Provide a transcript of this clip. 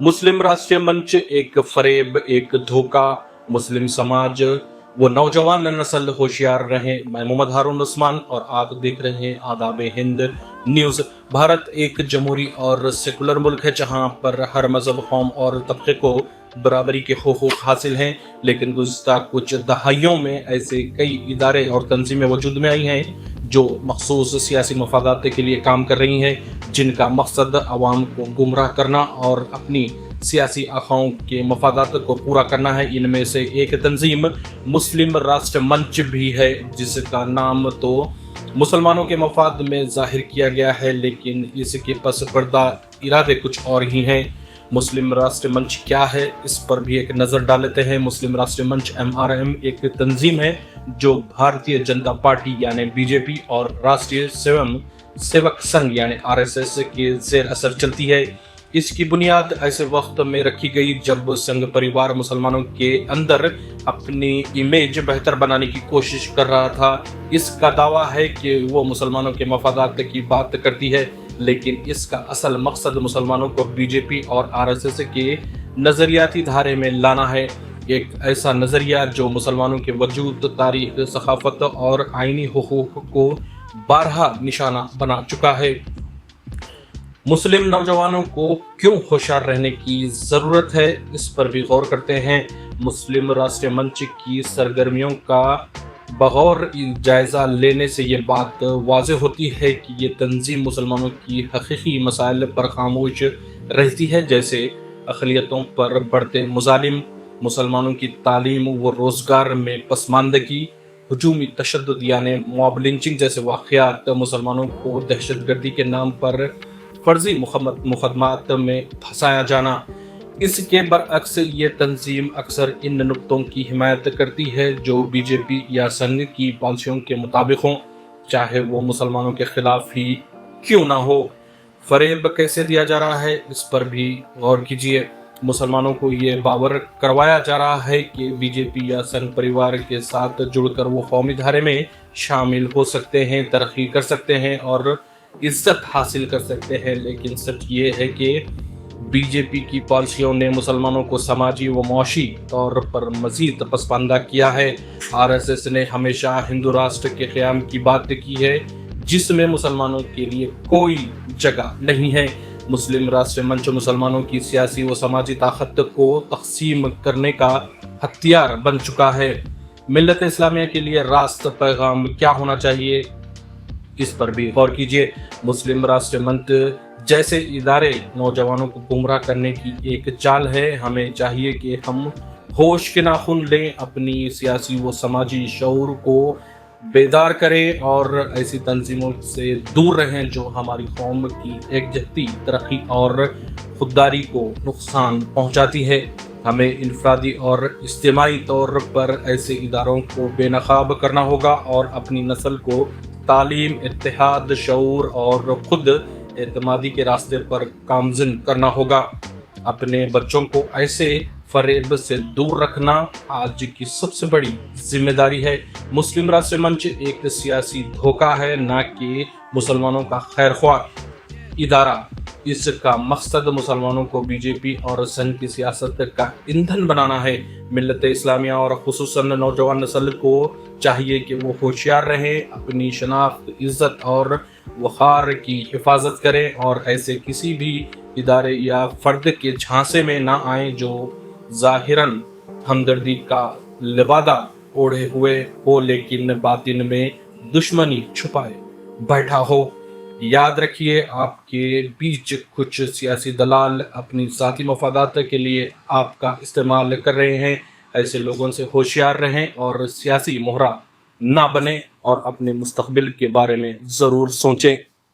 मुस्लिम राष्ट्रीय मंच एक फरेब, एक धोखा। मुस्लिम समाज वो नौजवान नस्ल होशियार रहे। मैं मोहम्मद हारून उस्मान और आप देख रहे हैं आदाब हिंद न्यूज़। भारत एक जमहूरी और सेकुलर मुल्क है जहां पर हर मजहब, कौम और तबके को बराबरी के हुकूक हासिल हैं, लेकिन गुज़िश्ता कुछ दहाइयों में ऐसे कई इदारे और तंजीमें वजूद में आई हैं जो मखसूस सियासी मफादात के लिए काम कर रही हैं, जिनका मकसद अवाम को गुमराह करना और अपनी सियासी आखाओं के मफादात को पूरा करना है। इनमें से एक तंजीम मुस्लिम राष्ट्र मंच भी है, जिसका नाम तो मुसलमानों के मफाद में जाहिर किया गया है, लेकिन इसके पस पर्दा इरादे कुछ और ही हैं। मुस्लिम राष्ट्र मंच क्या है, इस पर भी एक नज़र डाल लेते हैं। मुस्लिम राष्ट्र मंच MRM एक तंजीम है जो भारतीय जनता पार्टी यानी BJP और राष्ट्रीय स्वयं सेवक संघ यानी RSS के ज़ेर असर चलती है। इसकी बुनियाद ऐसे वक्त में रखी गई जब संघ परिवार मुसलमानों के अंदर अपनी इमेज बेहतर बनाने की कोशिश कर रहा था। इसका दावा है कि वो मुसलमानों के मफादात की बात करती है, लेकिन इसका असल मकसद मुसलमानों को BJP और RSS के नज़रियाती धारे में लाना है। एक ऐसा नज़रिया जो मुसलमानों के वजूद, तारीख, सखाफत और आईनी हुकूक को बारहा निशाना बना चुका है। मुस्लिम नौजवानों को क्यों होशियार रहने की ज़रूरत है, इस पर भी गौर करते हैं। मुस्लिम राष्ट्रीय मंच की सरगर्मियों का बगौर जायज़ा लेने से ये बात वाज़ेह होती है कि ये तंजीम मुसलमानों की हकीकी मसाइल पर खामोश रहती है, जैसे अक़लियतों पर बढ़ते मुज़ालिम, मुसलमानों की तालीम व रोज़गार में पसमानदगी, हुजूमी तशद्दुद यानी मॉब लिंचिंग जैसे वाक़यात, मुसलमानों को दहशतगर्दी के नाम पर फर्जी मुकदमात में फंसाया जाना। इसके बरअक्स ये तंजीम अक्सर इन नुक्तों की हिमायत करती है जो BJP या संघ की पॉलिसियों के मुताबिक हों, चाहे वो मुसलमानों के खिलाफ ही क्यों ना हो। फरेब कैसे दिया जा रहा है, इस पर भी गौर कीजिए। मुसलमानों को ये बावर करवाया जा रहा है कि BJP या संघ परिवार के साथ जुड़कर वो कौमी धारे में शामिल हो सकते हैं, तरक्की कर सकते हैं और इज्जत हासिल कर सकते हैं, लेकिन सच ये है कि BJP की पॉलिसियों ने मुसलमानों को समाजी व मौशी तौर पर मज़ीद पसमानदा किया है। RSS ने हमेशा हिंदू राष्ट्र के क़याम की बात की है, जिसमें मुसलमानों के लिए कोई जगह नहीं है। मुस्लिम राष्ट्र मंच मुसलमानों की सियासी व समाजी ताकत को तक़सीम करने का हथियार बन चुका है। मिल्लत इस्लामिया के लिए रास्त पैगाम क्या होना चाहिए, इस पर भी गौर कीजिए। मुस्लिम राष्ट्र मंच जैसे इदारे नौजवानों को गुमराह करने की एक चाल है। हमें चाहिए कि हम होश के नाखून लें, अपनी सियासी व समाजी शऊर को बेदार करें और ऐसी तंजीमों से दूर रहें जो हमारी कौम की एकजहती, तरक्की और खुददारी को नुकसान पहुंचाती है। हमें इनफरादी और इज्तिमाई तौर पर ऐसे इदारों को बेनकाब करना होगा और अपनी नस्ल को तालीम, इत्तेहाद, शऊर और खुद एतमादी के रास्ते पर कामज़िन करना होगा। अपने बच्चों को ऐसे फरेब से दूर रखना आज की सबसे बड़ी जिम्मेदारी है। मुस्लिम राष्ट्र मंच एक सियासी धोखा है, ना कि मुसलमानों का खैरख्वाह इदारा। इसका मकसद मुसलमानों को BJP और संघ की सियासत का ईंधन बनाना है। मिल्लत इस्लामिया और खुसूसन नौजवान नस्ल को चाहिए कि वो होशियार रहें, अपनी शनाख्त, इज़्ज़त और वक़ार की हिफाजत करें और ऐसे किसी भी इदारे या फ़र्द के झांसे में ना आए जो ज़ाहिरन हमदर्दी का लिबादा ओढ़े हुए हो, लेकिन बातिन में दुश्मनी छुपाए बैठा हो। याद रखिए, आपके बीच कुछ सियासी दलाल अपनी ज़ाती मफादात के लिए आपका इस्तेमाल कर रहे हैं। ऐसे लोगों से होशियार रहें और सियासी मोहरा ना बने और अपने मुस्तकबिल के बारे में ज़रूर सोचें।